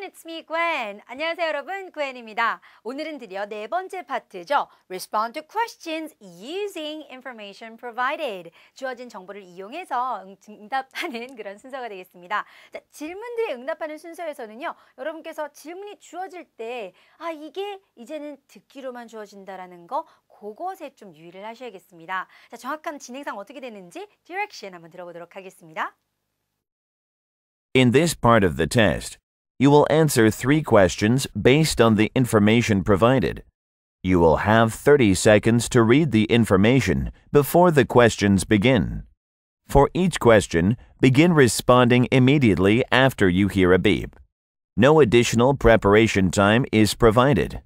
everyone, it's me, Gwen. 안녕하세요, 여러분. Gwen입니다. 오늘은 드디어 네 번째 파트죠. Respond to questions using information provided. 주어진 정보를 이용해서 응답하는 그런 순서가 되겠습니다. 자, 질문들에 응답하는 순서에서는요, 여러분께서 질문이 주어질 때, 이게 이제는 듣기로만 주어진다라는 거, 그것에 좀 유의를 하셔야겠습니다. 자, 정확한 진행상 어떻게 되는지 디렉션 한번 들어보도록 하겠습니다. In this part of the test, you will answer 3 questions based on the information provided. You will have 30 seconds to read the information before the questions begin. For each question, begin responding immediately after you hear a beep. No additional preparation time is provided.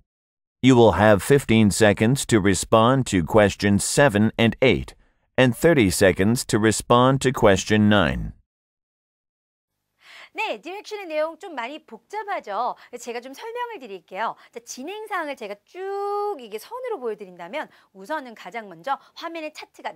You will have 15 seconds to respond to questions 7 and 8, and 30 seconds to respond to question 9. 네, 디렉션의 내용 좀 많이 복잡하죠. 제가 좀 설명을 드릴게요. 자, 진행 사항을 제가 쭉 이게 선으로 보여드린다면 우선은 가장 먼저 화면에 차트가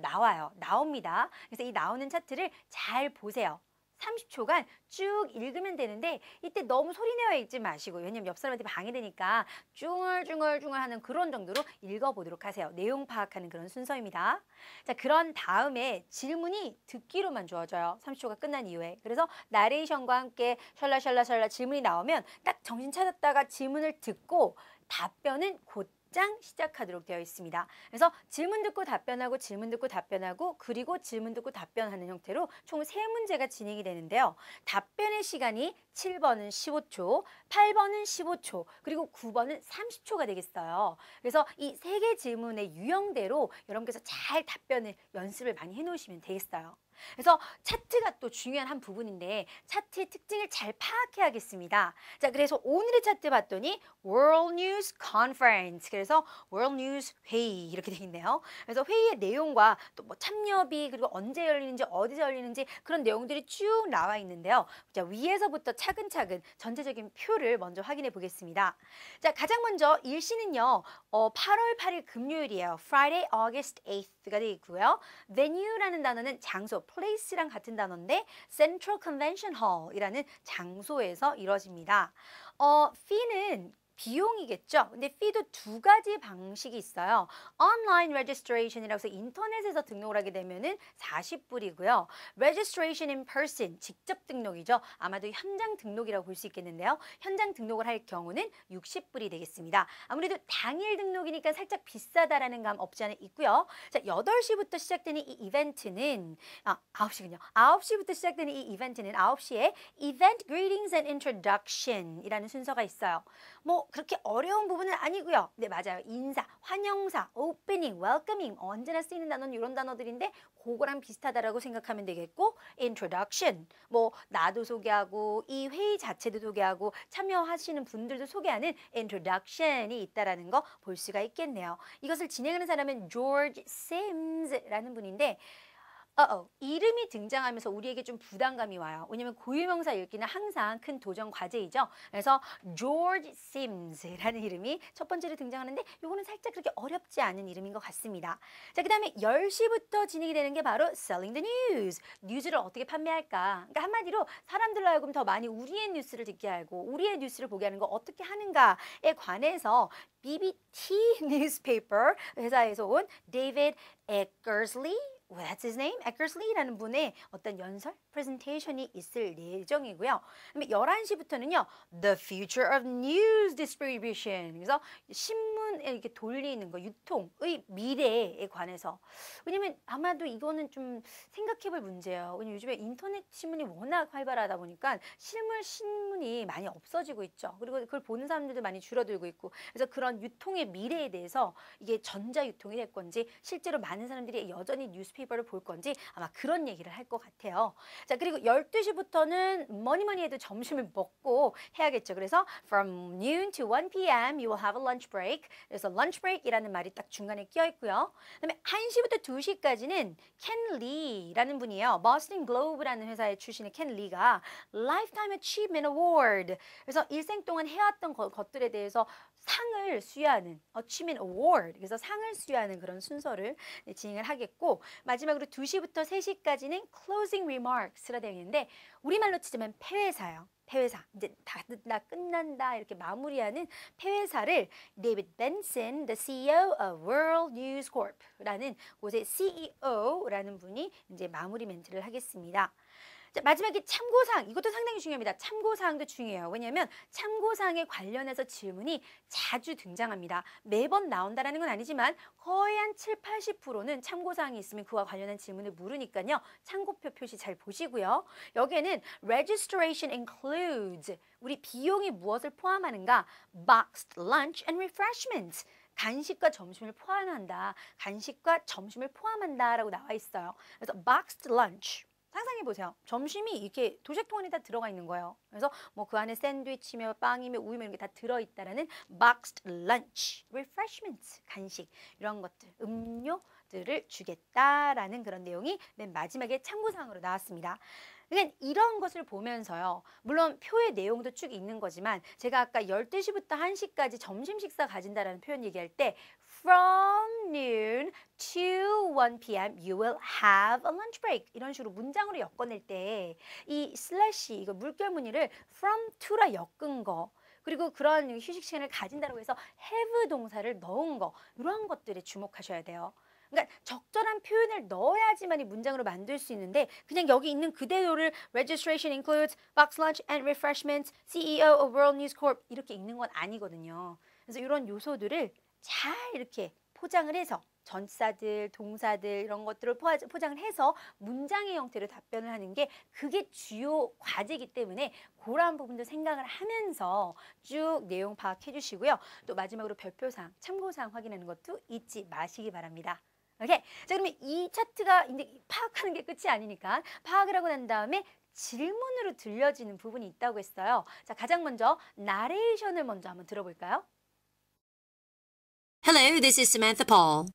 나옵니다. 그래서 이 나오는 차트를 잘 보세요. 30초간 쭉 읽으면 되는데 이때 너무 소리내어 읽지 마시고, 왜냐면 옆 사람한테 방해되니까 쭝얼쭝얼쭝얼 하는 그런 정도로 읽어보도록 하세요. 내용 파악하는 그런 순서입니다. 자, 그런 다음에 질문이 듣기로만 주어져요. 30초가 끝난 이후에. 그래서 나레이션과 함께 샬라샬라샬라 질문이 나오면 딱 정신 차렸다가 질문을 듣고 답변은 곧장 시작하도록 되어 있습니다. 그래서 질문 듣고 답변하고 질문 듣고 답변하고 그리고 질문 듣고 답변하는 형태로 총 3문제가 진행이 되는데요. 답변의 시간이 7번은 15초, 8번은 15초, 그리고 9번은 30초가 되겠어요. 그래서 이 3개 질문의 유형대로 여러분께서 잘 답변을 연습을 많이 해놓으시면 되겠어요. 그래서 차트가 또 중요한 한 부분인데 차트의 특징을 잘 파악해야겠습니다. 자, 그래서 오늘의 차트 봤더니 World News Conference, 그래서 World News 회의 이렇게 되어 있네요. 그래서 회의의 내용과 또 뭐 참여비 그리고 언제 열리는지 어디서 열리는지 그런 내용들이 쭉 나와 있는데요. 자, 위에서부터 차근차근 전체적인 표를 먼저 확인해 보겠습니다. 자, 가장 먼저 일시는요 8월 8일 금요일이에요. Friday, August 8th가 되어 있고요. Venue라는 단어는 장소, place랑 같은 단어인데 Central Convention Hall이라는 장소에서 이루어집니다. fee는 비용이겠죠. 근데 fee도 2가지 방식이 있어요. Online registration이라고 해서 인터넷에서 등록을 하게 되면은 40불이고요. Registration in person, 직접 등록이죠. 아마도 현장 등록이라고 볼 수 있겠는데요. 현장 등록을 할 경우는 60불이 되겠습니다. 아무래도 당일 등록이니까 살짝 비싸다라는 감 없지 않아 있고요. 자, 8시부터 시작되는 이 이벤트는 9시군요. 9시부터 시작되는 이 이벤트는 9시에 Event Greetings and Introduction 이라는 순서가 있어요. 뭐 그렇게 어려운 부분은 아니고요. 네, 맞아요. 인사, 환영사, 오프닝, 웰커밍, 언제나 쓰이는 단어는 이런 단어들인데 그거랑 비슷하다라고 생각하면 되겠고, introduction, 뭐 나도 소개하고 이 회의 자체도 소개하고 참여하시는 분들도 소개하는 introduction이 있다라는 거 볼 수가 있겠네요. 이것을 진행하는 사람은 George Sims라는 분인데 이름이 등장하면서 우리에게 좀 부담감이 와요. 왜냐면 고유명사 읽기는 항상 큰 도전 과제이죠. 그래서 George Sims라는 이름이 첫 번째로 등장하는데 이거는 살짝 그렇게 어렵지 않은 이름인 것 같습니다. 자, 그 다음에 10시부터 진행이 되는 게 바로 Selling the News. 뉴스를 어떻게 판매할까? 그러니까 한마디로 사람들로 하여금 더 많이 우리의 뉴스를 듣게 하고 우리의 뉴스를 보게 하는 거 어떻게 하는가에 관해서 BBT Newspaper 회사에서 온 David Eckersley, That's his name, Eckersley라는 분의 어떤 연설, 프레젠테이션이 있을 예정이고요. 그다음에 11시부터는요, The Future of News Distribution. 그래서 신문에 이렇게 돌리는 거, 유통의 미래에 관해서. 왜냐면 아마도 이거는 좀 생각해볼 문제예요. 왜냐면 요즘에 인터넷 신문이 워낙 활발하다 보니까 실물 신문이 많이 없어지고 있죠. 그리고 그걸 보는 사람들도 많이 줄어들고 있고. 그래서 그런 유통의 미래에 대해서 이게 전자유통이 될 건지 실제로 많은 사람들이 여전히 뉴스페이퍼를 볼 건지 아마 그런 얘기를 할 것 같아요. 자, 그리고 12시부터는 뭐니 해도 점심을 먹고 해야겠죠. 그래서 from noon to 1 p.m. you will have a lunch break. 그래서 lunch break이라는 말이 딱 중간에 끼어 있고요. 그다음에 1시부터 2시까지는 켄 리라는 분이에요. Boston Globe라는 회사의 출신의 켄 리가 Lifetime Achievement Award. 그래서 일생 동안 해왔던 것들에 대해서 상을 수여하는 Achievement Award, 그래서 상을 수여하는 그런 순서를 진행을 하겠고, 마지막으로 2시부터 3시까지는 Closing Remarks, remarks라 되어 있는데 우리말로 치자면 폐회사예요. 폐회사. 이제 다 끝난다 이렇게 마무리하는 폐회사를 데이비드 벤슨, the CEO of World News Corp라는 곳의 CEO라는 분이 이제 마무리 멘트를 하겠습니다. 자, 마지막에 참고사항, 이것도 상당히 중요합니다. 참고사항도 중요해요. 왜냐하면 참고사항에 관련해서 질문이 자주 등장합니다. 매번 나온다는 건 아니지만 거의 한 70~80%는 참고사항이 있으면 그와 관련한 질문을 물으니까요. 참고표 표시 잘 보시고요. 여기에는 registration includes, 우리 비용이 무엇을 포함하는가? boxed lunch and refreshments. 간식과 점심을 포함한다. 간식과 점심을 포함한다 라고 나와 있어요. 그래서 boxed lunch. 상상해 보세요. 점심이 이렇게 도시락 안에 다 들어가 있는 거예요. 그래서 뭐 그 안에 샌드위치며 빵이며 우유며 이런 게 다 들어있다라는 boxed lunch, refreshments, 간식 이런 것들, 음료들을 주겠다라는 그런 내용이 맨 마지막에 참고사항으로 나왔습니다. 그러니까 이런 것을 보면서요. 물론 표의 내용도 쭉 있는 거지만 제가 아까 12시부터 1시까지 점심 식사 가진다라는 표현 얘기할 때 From noon to 1 p.m. you will have a lunch break. 이런 식으로 문장으로 엮어낼 때 이 슬래시, 이거 물결 무늬를 from to라 엮은 거 그리고 그런 휴식 시간을 가진다고 해서 have 동사를 넣은 거 이런 것들에 주목하셔야 돼요. 그러니까 적절한 표현을 넣어야지만 이 문장으로 만들 수 있는데 그냥 여기 있는 그대로를 registration includes box lunch and refreshments, CEO of World News Corp 이렇게 읽는 건 아니거든요. 그래서 이런 요소들을 잘 이렇게 포장을 해서 전사들, 동사들 이런 것들을 포장을 해서 문장의 형태로 답변을 하는 게 그게 주요 과제이기 때문에 그런 부분도 생각을 하면서 쭉 내용 파악해 주시고요. 또 마지막으로 별표사항, 참고사항 확인하는 것도 잊지 마시기 바랍니다. 오케이. 자, 그러면 이 차트가 이제 파악하는 게 끝이 아니니까 파악을 하고 난 다음에 질문으로 들려지는 부분이 있다고 했어요. 자, 가장 먼저 나레이션을 먼저 한번 들어볼까요? Hello, this is Samantha Paul.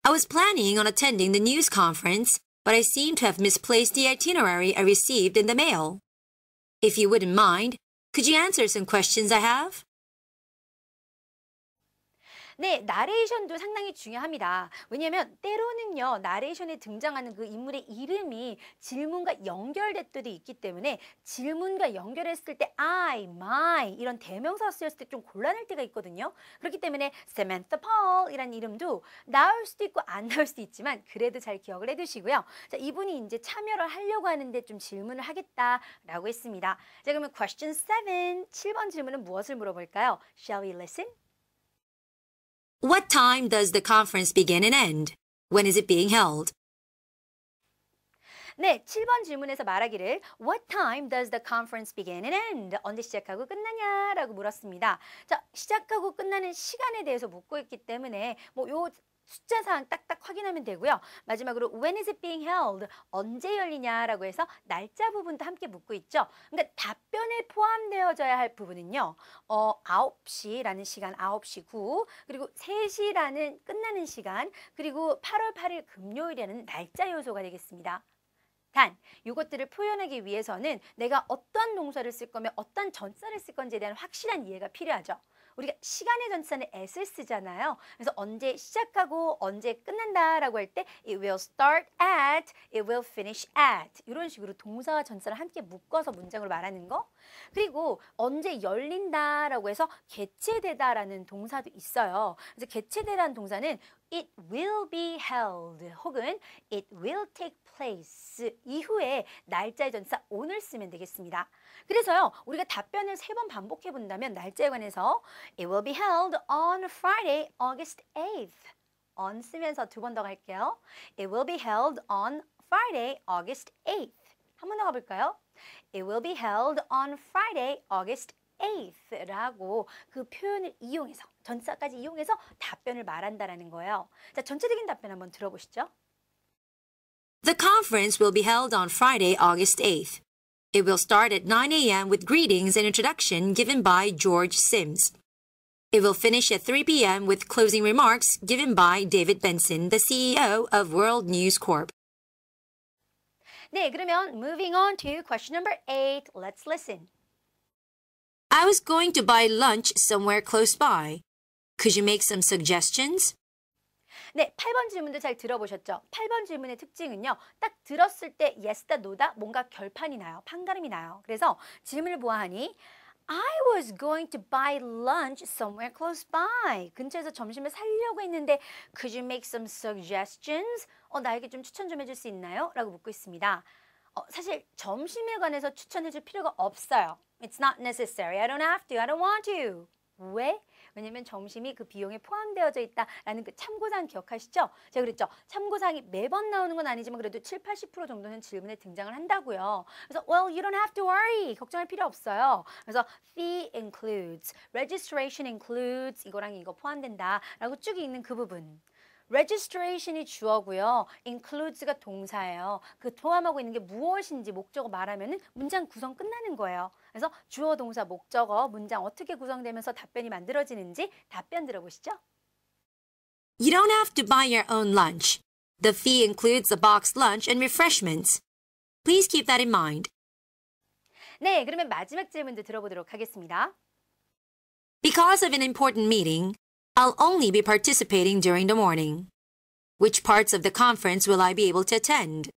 I was planning on attending the news conference, but I seem to have misplaced the itinerary I received in the mail. If you wouldn't mind, could you answer some questions I have? 네, 나레이션도 상당히 중요합니다. 왜냐하면 때로는요, 나레이션에 등장하는 그 인물의 이름이 질문과 연결될 때도 있기 때문에 질문과 연결했을 때 I, my 이런 대명사 쓰였을 때 좀 곤란할 때가 있거든요. 그렇기 때문에 Samantha Paul이라는 이름도 나올 수도 있고 안 나올 수도 있지만 그래도 잘 기억을 해두시고요. 자, 이분이 이제 참여를 하려고 하는데 좀 질문을 하겠다라고 했습니다. 자, 그러면 question 7, 7번 질문은 무엇을 물어볼까요? Shall we listen? What time does the conference begin and end? When is it being held? 네, 7번 질문에서 말하기를 What time does the conference begin and end? 언제 시작하고 끝나냐? 라고 물었습니다. 자, 시작하고 끝나는 시간에 대해서 묻고 있기 때문에 뭐 요 숫자사항 딱딱 확인하면 되고요. 마지막으로 When is it being held? 언제 열리냐라고 해서 날짜 부분도 함께 묻고 있죠. 그러니까 답변에 포함되어져야 할 부분은요. 9시라는 시간 9시 9 그리고 3시라는 끝나는 시간 그리고 8월 8일 금요일이라는 날짜 요소가 되겠습니다. 단, 이것들을 표현하기 위해서는 내가 어떤 동사를 쓸 거며 어떤 전사를 쓸 건지에 대한 확실한 이해가 필요하죠. 우리가 시간의 전사는 at을 쓰잖아요. 그래서 언제 시작하고 언제 끝난다라고 할 때 it will start at, it will finish at 이런 식으로 동사와 전사를 함께 묶어서 문장으로 말하는 거. 그리고 언제 열린다라고 해서 개최되다라는 동사도 있어요. 그래서 개최되라는 동사는 it will be held 혹은 it will take place 이후에 날짜의 전사 on을 쓰면 되겠습니다. 그래서요, 우리가 답변을 3번 반복해 본다면 날짜에 관해서 it will be held on Friday, August 8th. on 쓰면서 2번 더 갈게요. It will be held on Friday, August 8th. 한 번 더 가볼까요? It will be held on Friday, August 8th 라고 그 표현을 이용해서 전사까지 이용해서 답변을 말한다라는 거예요. 자, 전체적인 답변 한번 들어보시죠. The conference will be held on Friday, August 8th. It will start at 9 a.m. with greetings and introduction given by George Sims. It will finish at 3 p.m. with closing remarks given by David Benson, the CEO of World News Corp. 네, 그러면 moving on to question number 8. Let's listen. I was going to buy lunch somewhere close by. Could you make some suggestions? 네, 8번 질문도 잘 들어보셨죠? 8번 질문의 특징은요. 딱 들었을 때 yes다 no다 뭔가 결판이 나요. 판가름이 나요. 그래서 질문을 보아하니 I was going to buy lunch somewhere close by. 근처에서 점심을 사려고 했는데 Could you make some suggestions? 나에게 좀 추천 좀 해줄 수 있나요? 라고 묻고 있습니다. 사실 점심에 관해서 추천해줄 필요가 없어요. It's not necessary. I don't have to. I don't want to. 왜? 왜냐면 점심이 그 비용에 포함되어져 있다라는 그 참고사항 기억하시죠? 제가 그랬죠. 참고사항이 매번 나오는 건 아니지만 그래도 70~80% 정도는 질문에 등장을 한다고요. 그래서 well, you don't have to worry. 걱정할 필요 없어요. 그래서 fee includes, registration includes 이거랑 이거 포함된다라고 쭉 읽는 그 부분. registration이 주어고요. includes가 동사예요. 그 포함하고 있는 게 무엇인지 목적어 말하면은 문장 구성 끝나는 거예요. 그래서 주어, 동사, 목적어, 문장 어떻게 구성되면서 답변이 만들어지는지 답변 들어보시죠. You don't have to buy your own lunch. The fee includes a boxed lunch and refreshments. Please keep that in mind. 네, 그러면 마지막 질문도 들어보도록 하겠습니다. Because of an important meeting, I'll only be participating during the morning. Which parts of the conference will I be able to attend?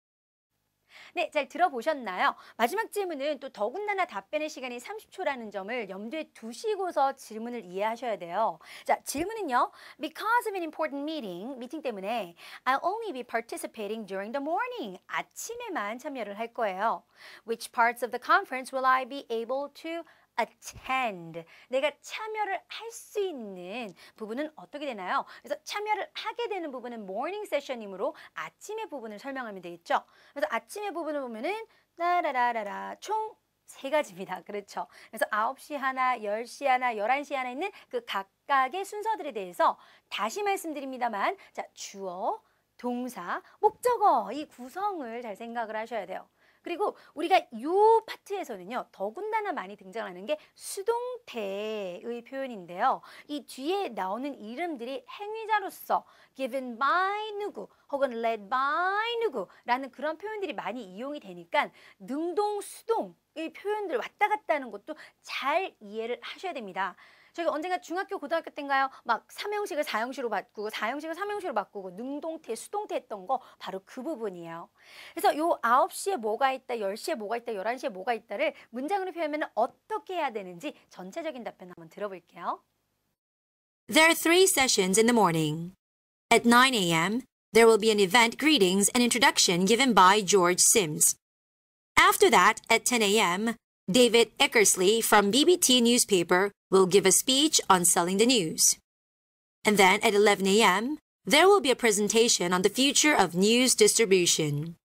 네, 잘 들어보셨나요? 마지막 질문은 또 더군다나 답변의 시간이 30초라는 점을 염두에 두시고서 질문을 이해하셔야 돼요. 자, 질문은요. Because of an important meeting, 미팅 때문에 I'll only be participating during the morning. 아침에만 참여를 할 거예요. Which parts of the conference will I be able to attend. 내가 참여를 할 수 있는 부분은 어떻게 되나요? 그래서 참여를 하게 되는 부분은 morning session이므로 아침의 부분을 설명하면 되겠죠. 그래서 아침의 부분을 보면은 라라라라라 총 3가지입니다. 그렇죠. 그래서 9시 하나, 10시 하나, 11시 하나 있는 그 각각의 순서들에 대해서 다시 말씀드립니다만 자, 주어, 동사, 목적어 이 구성을 잘 생각을 하셔야 돼요. 그리고 우리가 이 파트에서는요. 더군다나 많이 등장하는 게 수동태의 표현인데요. 이 뒤에 나오는 이름들이 행위자로서 given by 누구 혹은 led by 누구라는 그런 표현들이 많이 이용이 되니까 능동, 수동의 표현들 왔다 갔다 하는 것도 잘 이해를 하셔야 됩니다. 저희가 언젠가 중학교, 고등학교 때인가요? 막 3형식을 4형식으로 바꾸고 4형식을 3형식으로 바꾸고 능동태, 수동태 했던 거 바로 그 부분이에요. 그래서 요 9시에 뭐가 있다, 10시에 뭐가 있다, 11시에 뭐가 있다를 문장으로 표현하면 어떻게 해야 되는지 전체적인 답변 한번 들어볼게요. There are 3 sessions in the morning. At 9 a.m., there will be an event greetings and introduction given by George Sims. After that, at 10 a.m., David Eckersley from BBT newspaper will give a speech on selling the news. And then at 11 a.m., there will be a presentation on the future of news distribution.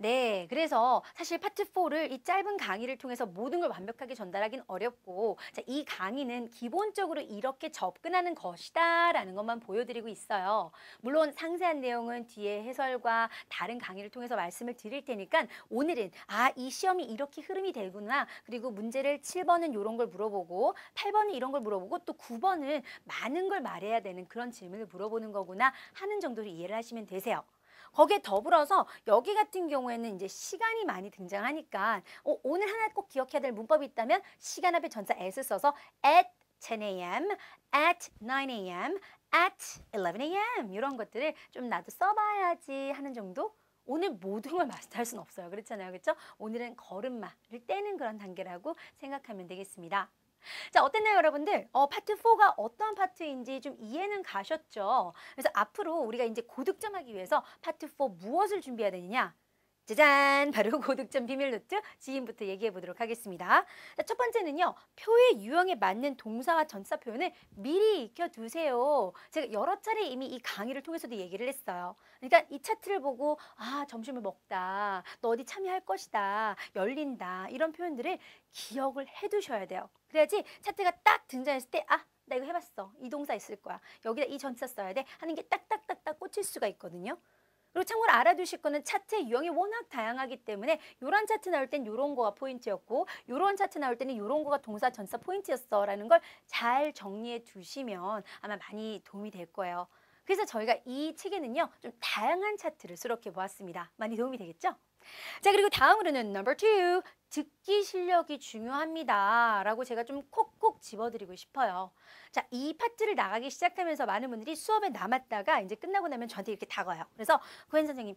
네, 그래서 사실 파트 4를 이 짧은 강의를 통해서 모든 걸 완벽하게 전달하기는 어렵고 자, 이 강의는 기본적으로 이렇게 접근하는 것이다 라는 것만 보여드리고 있어요. 물론 상세한 내용은 뒤에 해설과 다른 강의를 통해서 말씀을 드릴 테니까 오늘은 이 시험이 이렇게 흐름이 되구나. 그리고 문제를 7번은 이런 걸 물어보고 8번은 이런 걸 물어보고 또 9번은 많은 걸 말해야 되는 그런 질문을 물어보는 거구나 하는 정도로 이해를 하시면 되세요. 거기에 더불어서 여기 같은 경우에는 이제 시간이 많이 등장하니까 오늘 하나 꼭 기억해야 될 문법이 있다면 시간 앞에 전사 s 써서 at 10 a.m., at 9 a.m., at 11 a.m. 이런 것들을 좀 나도 써봐야지 하는 정도? 오늘 모든 걸 마스터할 수는 없어요. 그렇잖아요. 그렇죠? 오늘은 걸음마를 떼는 그런 단계라고 생각하면 되겠습니다. 자, 어땠나요, 여러분들? 파트 4가 어떤 파트인지 좀 이해는 가셨죠? 그래서 앞으로 우리가 이제 고득점하기 위해서 파트 4 무엇을 준비해야 되느냐? 짜잔! 바로 고득점 비밀 노트 지금부터 얘기해 보도록 하겠습니다. 자, 첫 번째는요. 표의 유형에 맞는 동사와 전치사 표현을 미리 익혀두세요. 제가 여러 차례 이미 이 강의를 통해서도 얘기를 했어요. 그러니까 이 차트를 보고 점심을 먹다, 너 어디 참여할 것이다, 열린다 이런 표현들을 기억을 해두셔야 돼요. 그래야지 차트가 딱 등장했을 때 나 이거 해봤어. 이 동사 있을 거야. 여기다 이 전치사 써야 돼 하는 게 딱딱딱딱 꽂힐 수가 있거든요. 그리고 참고로 알아두실 거는 차트의 유형이 워낙 다양하기 때문에 이런 차트 나올 땐 이런 거가 포인트였고 이런 차트 나올 때는 이런 거가 동사 전치사 포인트였어 라는 걸 잘 정리해 두시면 아마 많이 도움이 될 거예요. 그래서 저희가 이 책에는요 좀 다양한 차트를 수록해 보았습니다. 많이 도움이 되겠죠? 자, 그리고 다음으로는 넘버 2 듣기 실력이 중요합니다 라고 제가 좀 콕콕 집어드리고 싶어요. 자, 이 파트를 나가기 시작하면서 많은 분들이 수업에 남았다가 이제 끝나고 나면 저한테 이렇게 다가와요. 그래서 고현 선생님,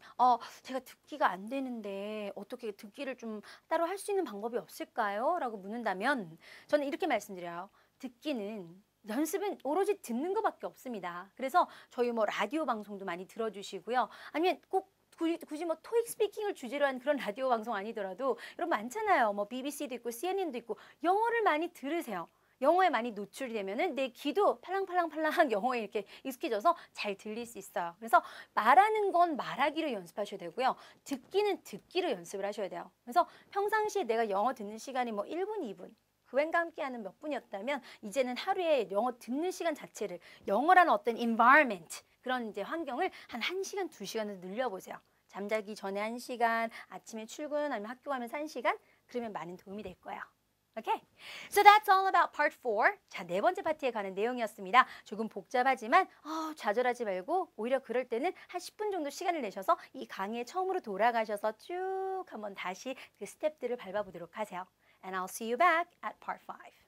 제가 듣기가 안 되는데 어떻게 듣기를 좀 따로 할 수 있는 방법이 없을까요? 라고 묻는다면 저는 이렇게 말씀드려요. 듣기는 연습은 오로지 듣는 것밖에 없습니다. 그래서 저희 뭐 라디오 방송도 많이 들어주시고요. 아니면 꼭 굳이 뭐 토익 스피킹을 주제로 한 그런 라디오 방송 아니더라도 여러분 많잖아요. 뭐 BBC도 있고 CNN도 있고 영어를 많이 들으세요. 영어에 많이 노출이 되면은 내 귀도 팔랑팔랑팔랑 영어에 이렇게 익숙해져서 잘 들릴 수 있어요. 그래서 말하는 건 말하기로 연습하셔야 되고요. 듣기는 듣기로 연습을 하셔야 돼요. 그래서 평상시에 내가 영어 듣는 시간이 뭐 1분, 2분 그웬과 함께하는 몇 분이었다면 이제는 하루에 영어 듣는 시간 자체를 영어라는 어떤 environment 그런 이제 환경을 한 1시간, 2시간을 늘려보세요. 잠자기 전에 1시간, 아침에 출근 아니면 학교 가면서 1시간 그러면 많은 도움이 될 거예요. Okay? So that's all about part 4. 자, 네 번째 파트에 관한 내용이었습니다. 조금 복잡하지만 좌절하지 말고 오히려 그럴 때는 한 10분 정도 시간을 내셔서 이 강의에 처음으로 돌아가셔서 쭉 한번 다시 그 스텝들을 밟아보도록 하세요. And I'll see you back at part 5.